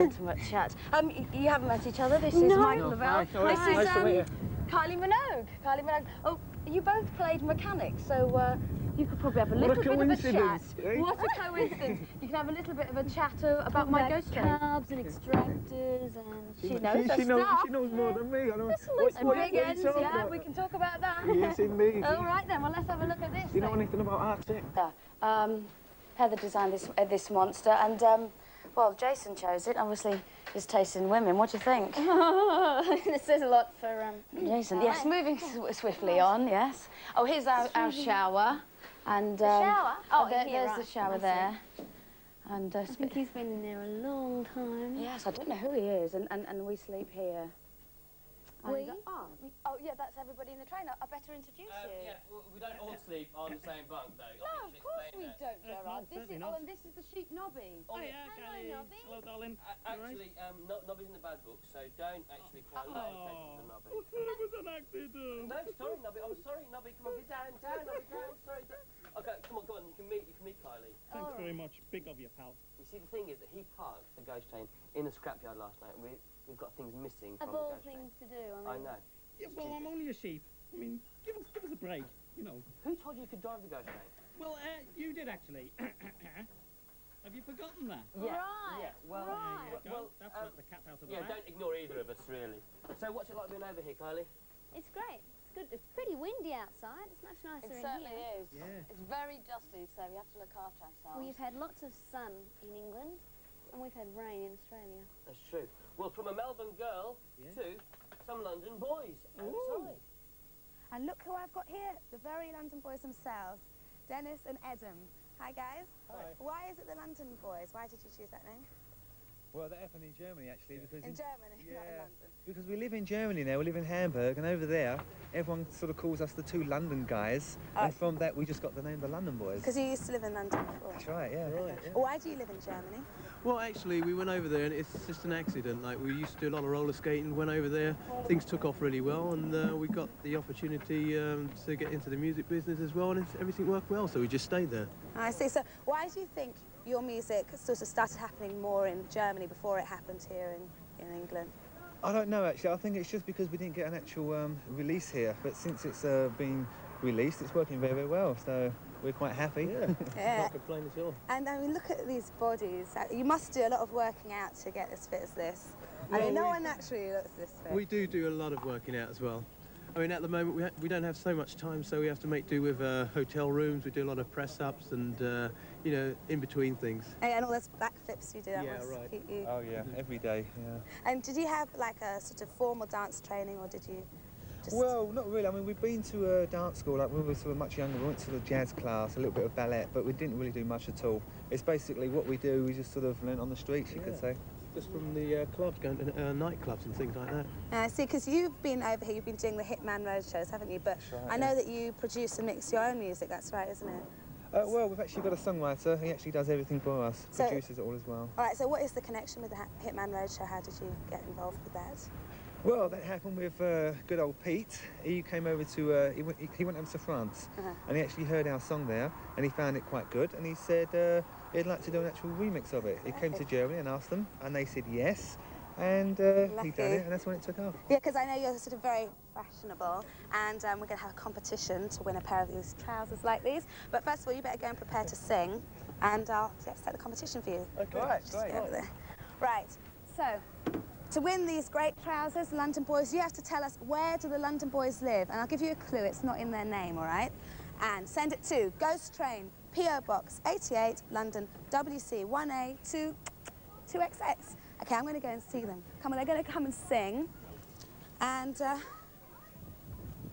Intimate chat. You haven't met each other. This is Michael Le Vell. Nice to meet you. Kylie Minogue. Kylie Minogue. Oh, you both played mechanics, so you could probably have a little bit of a chat. Eh? What a coincidence! You can have a little bit of a chat about my ghost train. Cabs and extractors and... She knows her stuff. She knows more than me. I know. And big ends, yeah, we can talk about that. Yes, indeed. All right then, well let's have a look at this. Do you know anything about Arctic? Heather designed this monster, and well, Jason chose it. Obviously, his taste in women. What do you think? This is a lot for... Jason, yes, moving swiftly on, yes. Oh, here's our shower. And shower? Oh, there's right. the shower there. And I think he's been in there a long time. yes, I don't know who he is, and we sleep here. We? Oh, yeah, that's everybody in the train. I better introduce you. Yeah, well, we don't all sleep on the same bunk, though. No, of course we don't, Gerard. No, And this is the sheep Nobby. Oh, yeah, Kylie. Nobby. Hello, darling. Actually, Nobby's in the bad book, so don't actually quite like the Nobby. It was an accident. No, sorry, Nobby. I'm sorry, Nobby. Come on, get down, Nobby, down. Sorry. Okay, come on. You can meet Kylie. Thanks very much. Big of you, pal. You see, the thing is that he parked the ghost train in the scrapyard last night. We've got things missing from Of the all ghost train. things to do, I know. Yeah, well, I'm only a sheep. I mean, give us a break, you know. Who told you could drive the ghost train? Well, you did actually. Have you forgotten that? Yeah. Right. Yeah. Well, right. Well, that's like the cat out of the yeah. bag. Don't ignore either of us, really. So, what's it like being over here, Kylie? It's great. It's good. It's pretty windy outside. It's much nicer It in certainly here. is. Yeah. It's very dusty, so we have to look after ourselves. We've had lots of sun in England, and we've had rain in Australia. That's true. Well, from a Melbourne girl to some London boys outside. And look who I've got here, the very London boys themselves, Dennis and Adam. Hi guys. Hi. Why is it the London boys? Why did you choose that name? Well, that happened in Germany actually, because In Germany, not in London. because we live in Germany now. We live in Hamburg, and over there, everyone sort of calls us the two London guys, and from that we just got the name the London Boys. Because you used to live in London before. That's right, yeah. Why do you live in Germany? Well, actually, we went over there and it's just an accident. Like, we used to do a lot of roller skating, went over there, things took off really well, and we got the opportunity to get into the music business as well, and everything worked well, so we just stayed there. I see. So why do you think your music sort of started happening more in Germany before it happened here in England? I don't know actually. I think it's just because we didn't get an actual release here, but since it's been released, it's working very, very well. So we're quite happy. Yeah. Yeah. Can't complain at all. And I mean, look at these bodies. You must do a lot of working out to get as fit as this. I Well, mean, no one naturally looks this fit. We do a lot of working out as well. I mean, at the moment, we don't have so much time, so we have to make do with hotel rooms. We do a lot of press-ups and, you know, in between things. And all those back flips you do, that Yeah, must right. keep you... Oh yeah, every day. Yeah. And did you have like a sort of formal dance training, or did you just... Well, not really. I mean, we've been to a dance school, like when we were sort of much younger. We went to the jazz class, a little bit of ballet, but we didn't really do much at all. It's basically what we do, we just sort of learn on the streets, you could say. Just from the clubs, going to nightclubs and things like that. I see, because you've been over here, you've been doing the Hitman Road shows, haven't you? But right, I know that you produce and mix your own music, that's right, isn't it? Well, we've actually got a songwriter. He actually does everything for us, So- produces it all as well. All right, so what is the connection with the Hitman Road show? How did you get involved with that? Well, that happened with good old Pete. He came over to, he went over to France, and he actually heard our song there, and he found it quite good, and he said he'd like to do an actual remix of it. He came to Germany and asked them, and they said yes, and he done Lucky. it, and that's when it took off. Yeah, because I know you're sort of very fashionable, and we're going to have a competition to win a pair of these trousers like these. But first of all, you better go and prepare to sing, and I'll set the competition for you. Okay, right, Just go over there. Right, so to win these great trousers, the London Boys, you have to tell us where do the London Boys live, and I'll give you a clue, it's not in their name, all right? And send it to Ghost Train, P.O. Box 88, London, WC 1A 2XX. Okay, I'm going to go and see them. Come on, they're going to come and sing, and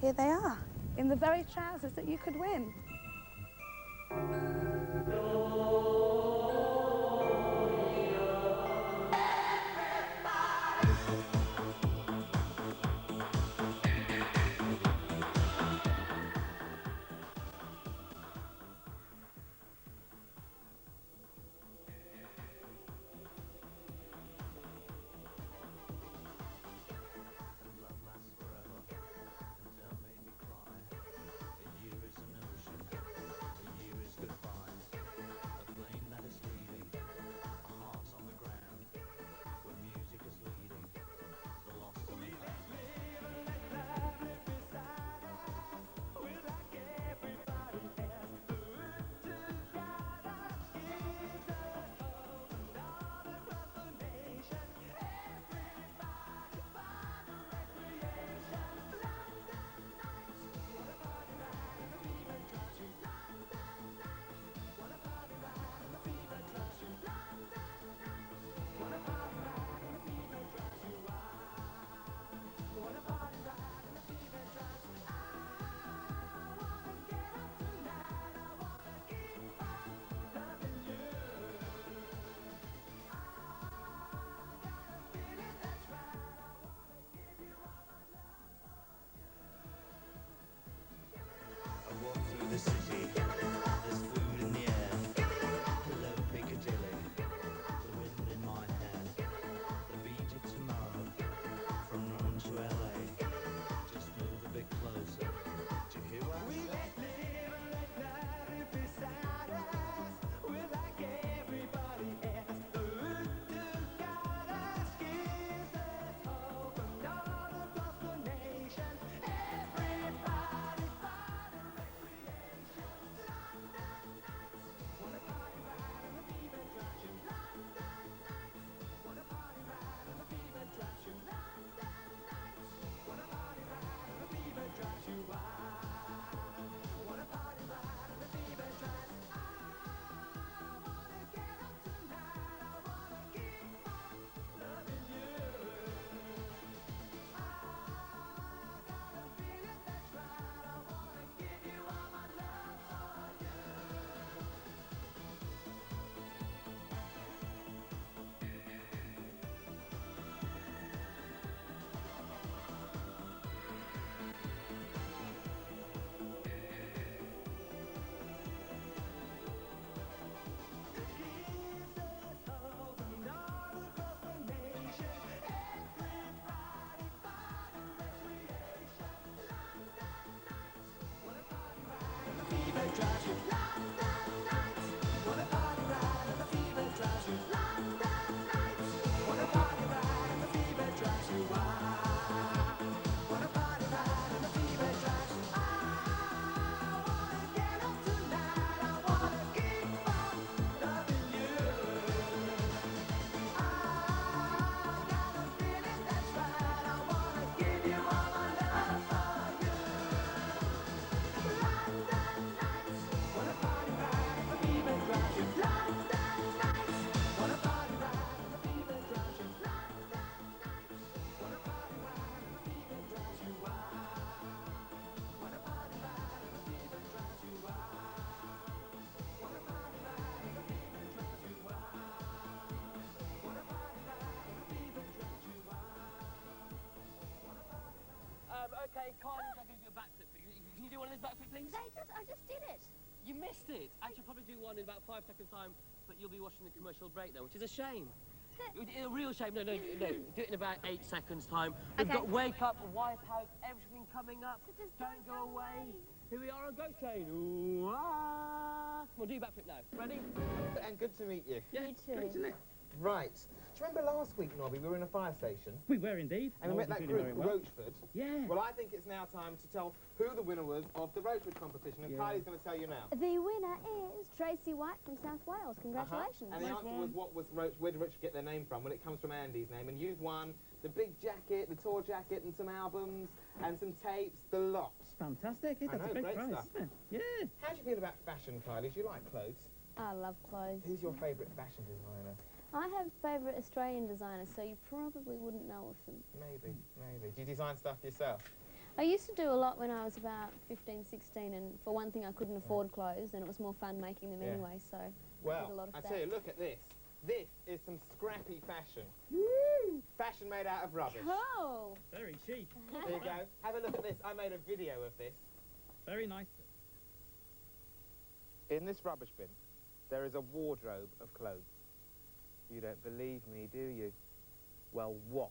here they are, in the very trousers that you could win. Okay, Kylie, I'm going to do a backflip thing. Can you do one of those backflip things? I just did it. You missed it. I should probably do one in about 5 seconds' time, but you'll be watching the commercial break now, which is a shame. A real shame. No. Do it in about 8 seconds' time. We've got Wake Up, Wipe Out, everything coming up. So just don't go away. Here we are on Ghost Train. Ooh, ah. We'll do your backflip now. Ready? And good to meet you. Yeah, Me too. great, isn't it? Right. Do you remember last week, Nobby, we were in a fire station? We were indeed. And we met that group, Roachford. Yeah. Well, I think it's now time to tell who the winner was of the Roachford competition, and Kylie's going to tell you now. The winner is Tracy White from South Wales. Congratulations. And the answer was, where did Roachford get their name from? Well, it comes from Andy's name, and you've won the big jacket, the tour jacket, and some albums, and some tapes, the lot. Fantastic. That's a great prize, isn't it? Yeah. How do you feel about fashion, Kylie? Do you like clothes? I love clothes. Who's your favourite fashion designer? I have favourite Australian designers, so you probably wouldn't know of them. Maybe. Do you design stuff yourself? I used to do a lot when I was about 15, 16, and for one thing I couldn't afford clothes, and it was more fun making them anyway, so I did a lot of I that. tell you, look at this. This is some scrappy fashion. Fashion made out of rubbish. Cool! Very chic. There you go. Have a look at this. I made a video of this. Very nice. In this rubbish bin, there is a wardrobe of clothes. You don't believe me, do you? Well, watch.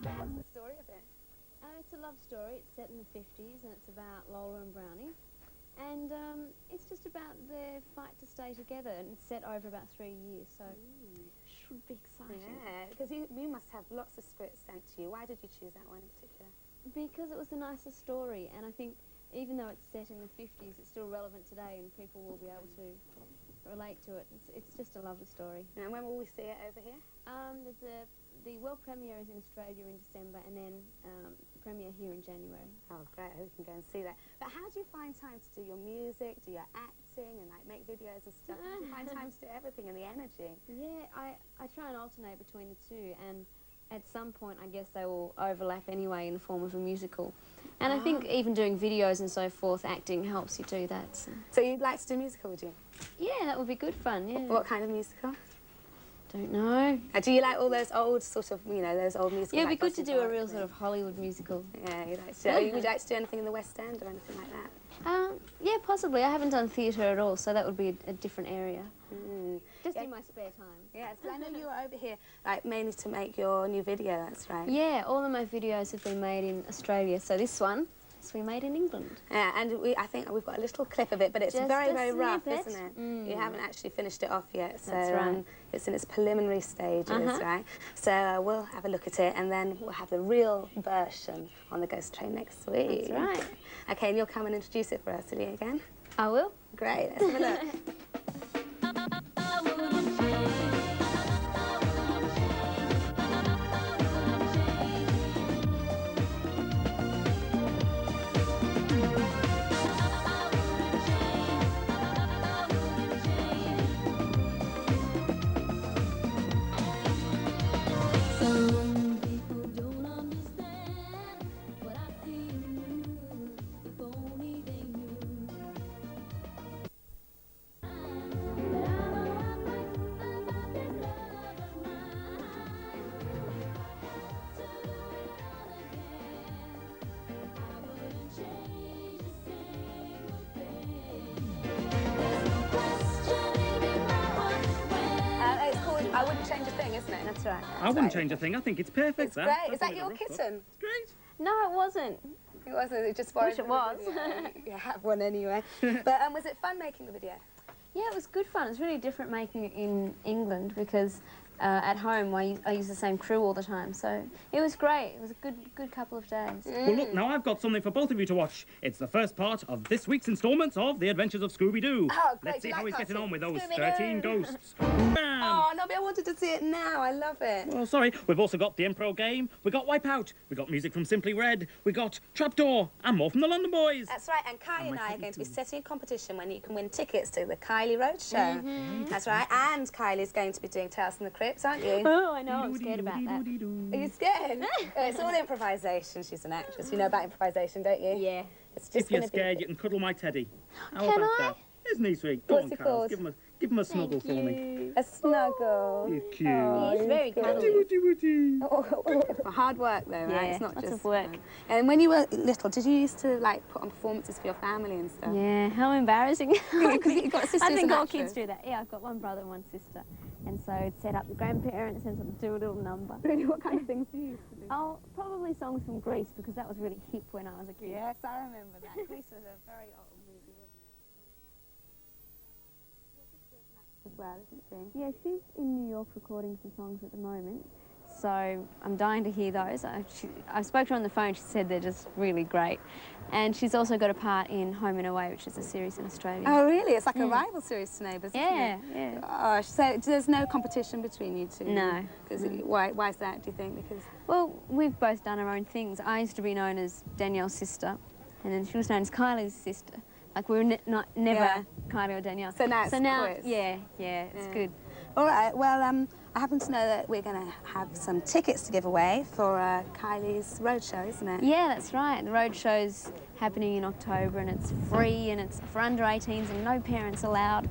What's the story of it? It's a love story. It's set in the 50s, and it's about Lola and Brownie. And it's just about their fight to stay together, and it's set over about 3 years, so should be exciting. Yeah, because you must have lots of spirits sent to you. Why did you choose that one in particular? Because it was the nicest story, and I think even though it's set in the 50s, it's still relevant today, and people will be able to relate to it. It's just a lovely story. And when will we see it over here? The world premiere is in Australia in December, and then premiere here in January. Oh, great. I hope we can go and see that. But how do you find time to do your music, do your acting, and like make videos and stuff? How do you find time to do everything and the energy? Yeah, I try and alternate between the two, and at some point I guess they will overlap anyway in the form of a musical. And I think even doing videos and so forth, acting helps you do that. So you'd like to do a musical, would you? Yeah, that would be good fun, yeah. What kind of musical? Don't know. Do you like all those old sort of, those old musicals? Yeah, it'd be like good to Boston do a Park, real sort of Hollywood musical. Yeah, you'd like to do, would you like to do anything in the West End or anything like that? Yeah, possibly. I haven't done theatre at all, so that would be a different area. Just Yeah. in my spare time. Yes, but I know you were over here, like, mainly to make your new video, that's right. Yeah, all of my videos have been made in Australia, so this one has been made in England. Yeah, and I think we've got a little clip of it, but it's Just very, a very rough, snippet. isn't it? You haven't actually finished it off yet, so That's right. It's in its preliminary stages, right? So we'll have a look at it, and then we'll have the real version on the Ghost Train next week. That's right. Okay, and you'll come and introduce it for us, will you, again? I will. Great, let's have a look. It's called I Wouldn't Change a Thing, isn't it? That's right. I wouldn't change a thing. I think it's perfect. It's great. Is that your kitten? It's great. No, it wasn't. It wasn't. It just Wish it was. You have one anyway. But was it fun making the video? Yeah, it was good fun. It's really different making it in England because at home I use the same crew all the time. So it was great. It was a good couple of days. Well, look, now I've got something for both of you to watch. It's the first part of this week's instalment of The Adventures of Scooby-Doo. Oh, great. Let's see how he's getting on with those Scooby-Doo. 13 ghosts. Bam! Oh, Nobby, I wanted to see it now. I love it. Well, sorry, we've also got the Impro game, we got Wipeout, we got music from Simply Red, we got Trapdoor, and more from the London Boys. That's right, and Kylie and I are going to be setting a competition when you can win tickets to the Kylie Road Show. That's right, and Kylie's going to be doing Tales from the Crypt, aren't you? Oh, I know. I'm scared about that. Are you scared? It's all improvisation. She's an actress. You know about improvisation, don't you? Yeah. It's just If you're gonna scared, you can cuddle my teddy. How Can about I? that? Isn't he sweet? Go What's on, he Carl, called? give him a snuggle for me. a snuggle. You're cute. Oh, He's very good. cuddly. Hard work, though, right? Yeah, It's not lots just of work. And when you were little, did you used to like put on performances for your family and stuff? Yeah, how embarrassing. Because you've got a sister I who's think an all actress. kids do that. Yeah, I've got one brother and one sister. And so I'd set up the grandparents and sort of do a little number. Really, what kind of things do you used to do? Oh, probably songs from Greece because that was really hip when I was a kid. Yes, I remember that. Grease was a very old movie, wasn't it? As well, isn't she? Yeah, she's in New York recording some songs at the moment. So I'm dying to hear those. I spoke to her on the phone. She said they're just really great. And she's also got a part in Home and Away, which is a series in Australia. Oh, really? It's like a rival series to Neighbours, isn't yeah, it? yeah. Oh, so there's no competition between you two? No. Because why is that, do you think? Because Well, we've both done our own things. I used to be known as Danielle's sister, and then she was known as Kylie's sister. Like we were never Yeah. Kylie or Danielle. So now it's quiz. yeah, it's good. All right, well, I happen to know that we're going to have some tickets to give away for Kylie's roadshow, isn't it? Yeah, that's right. The road show's happening in October, and it's free, and it's for under 18s, and no parents allowed.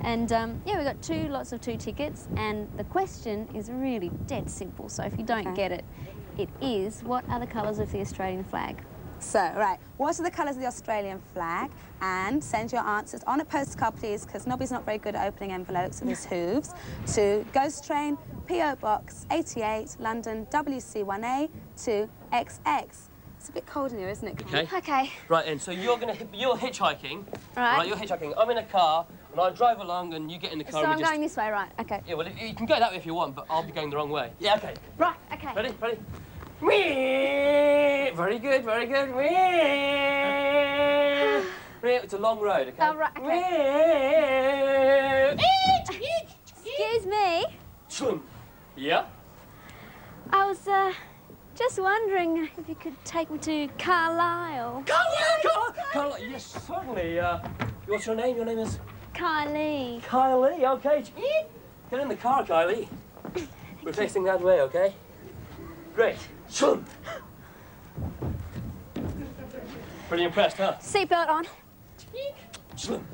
And yeah, we've got lots of two tickets, and the question is really dead simple. So if you don't get it, it is, what are the colours of the Australian flag? So, right, what are the colours of the Australian flag? And send your answers on a postcard, please, because Nobby's not very good at opening envelopes with his hooves, to Ghost Train, P.O. Box 88, London, WC1A, 2XX. It's a bit cold in here, isn't it? Okay. Okay. Right, and so you're hitchhiking. Right. You're hitchhiking. I'm in a car, and I drive along, and you get in the car. So and I'm we just... going this way, right? Okay. Yeah, well, you can go that way if you want, but I'll be going the wrong way. Yeah, okay. Right, okay. Ready? Ready? Whee! Very good, very good. Whee! It's a long road, okay? Oh, right, okay. Excuse me. Whee! Yeah? I was just wondering if you could take me to Carlisle. Carla, yes, certainly. What's your name? Your name is? Kylie. Kylie, okay. Get in the car, Kylie. We're facing that way, okay? Great. Shum. Pretty impressed, huh? Seatbelt on. Shum.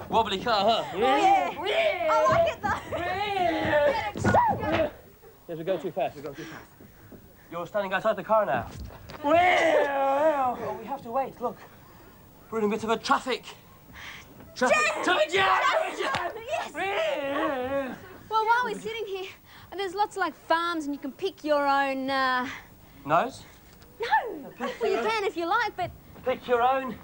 Wobbly car, huh? Oh, yeah. I like it, though. Yes, we're going too fast. We're going too fast. You're standing outside the car now. Oh, we have to wait. Look, we're in a bit of a traffic jam! Yes. Well, while we're sitting here, there's lots of like farms, and you can pick your own. Nose? No. Well, you can if you like, but. Pick your own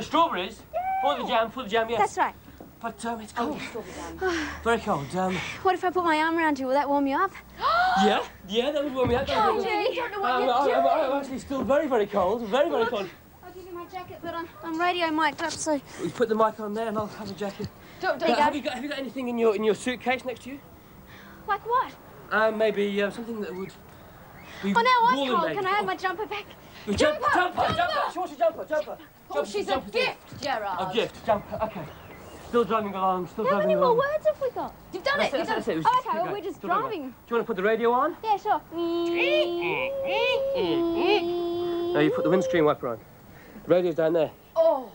strawberries. For the jam, yes. That's right. But it's cold. Very cold. What if I put my arm around you? Will that warm you up? Yeah, that would warm me up. You don't know what you're doing. I'm actually still very, very cold. Very, very cold. I'll give you my jacket, but I'm radio mic'd up, so. We put the mic on there, and I'll have a jacket. Don't Have you got anything in your suitcase next to you? Like what? Maybe something that would be Oh, now I'm woolen cold. made. Can I have my jumper back? Jumper! She wants a jumper. Oh, she's a gift, Gerard. A gift, jumper. Okay. Still driving along. How many more words have we got? You've done it. That's it. Oh, okay. Well, we're just driving. Do you want to put the radio on? Yeah, sure. No, you put the windscreen wiper on. Radio's down there. Oh.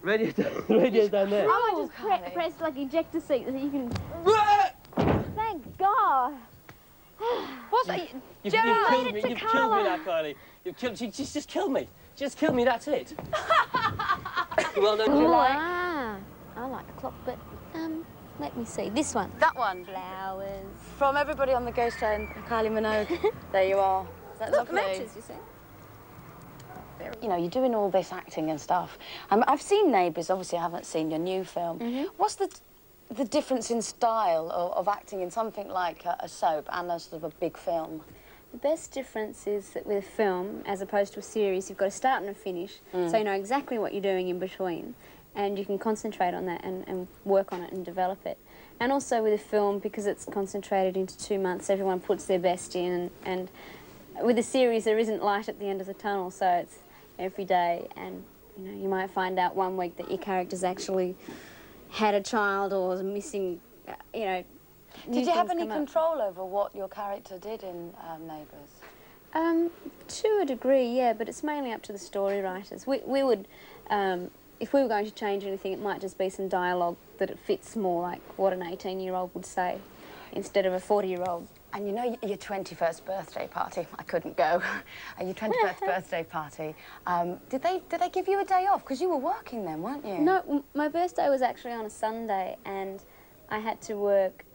Radio's down there. I might just press like ejector seat so that you can. Thank God. What's that? Gerard, made it to You've killed me now, Carlisle. Kylie. She's just killed me. She just killed me, that's it. Well done, Oh, July. I like the clock, but Let me see. This one. That one. Flowers. From everybody on the Ghost Train, Kylie Minogue. There you are. Is that Look, lovely? matches, you see. You know, you're doing all this acting and stuff. I've seen Neighbours, obviously I haven't seen your new film. What's the difference in style of acting in something like a soap and a sort of a big film? The best difference is that with a film, as opposed to a series, you've got a start and a finish, so you know exactly what you're doing in between, and you can concentrate on that and work on it and develop it. And also with a film, because it's concentrated into 2 months, everyone puts their best in, and with a series there isn't light at the end of the tunnel, so it's every day, and you know, you might find out one week that your character's actually had a child or was missing, you know. Did you have any control over what your character did in Neighbours? To a degree, yeah, but it's mainly up to the story writers. We would, if we were going to change anything, it might just be some dialogue that it fits more like what an 18-year-old would say instead of a 40-year-old. And you know your 21st birthday party, I couldn't go, your 21st birthday party, did they give you a day off? Because you were working then, weren't you? No, my birthday was actually on a Sunday and I had to work.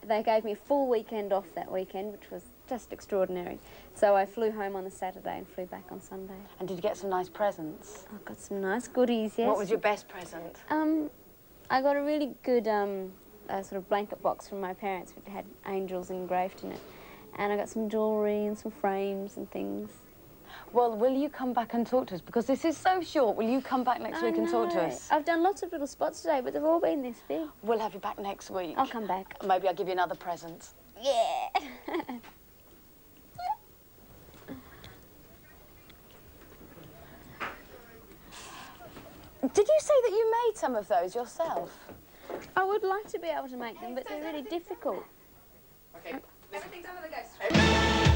They gave me a full weekend off that weekend, which was just extraordinary. So I flew home on the Saturday and flew back on Sunday. And did you get some nice presents? I got some nice goodies, yes. What was your best present? I got a really good sort of blanket box from my parents, which had angels engraved in it. And I got some jewellery and some frames and things. Well, will you come back and talk to us? Because this is so short. Will you come back next week and talk to us? I've done lots of little spots today, but they've all been this big. We'll have you back next week. I'll come back. Maybe I'll give you another present. Yeah. Did you say that you made some of those yourself? I would like to be able to make them, but they're really difficult. Okay, everything done with the Ghost Train.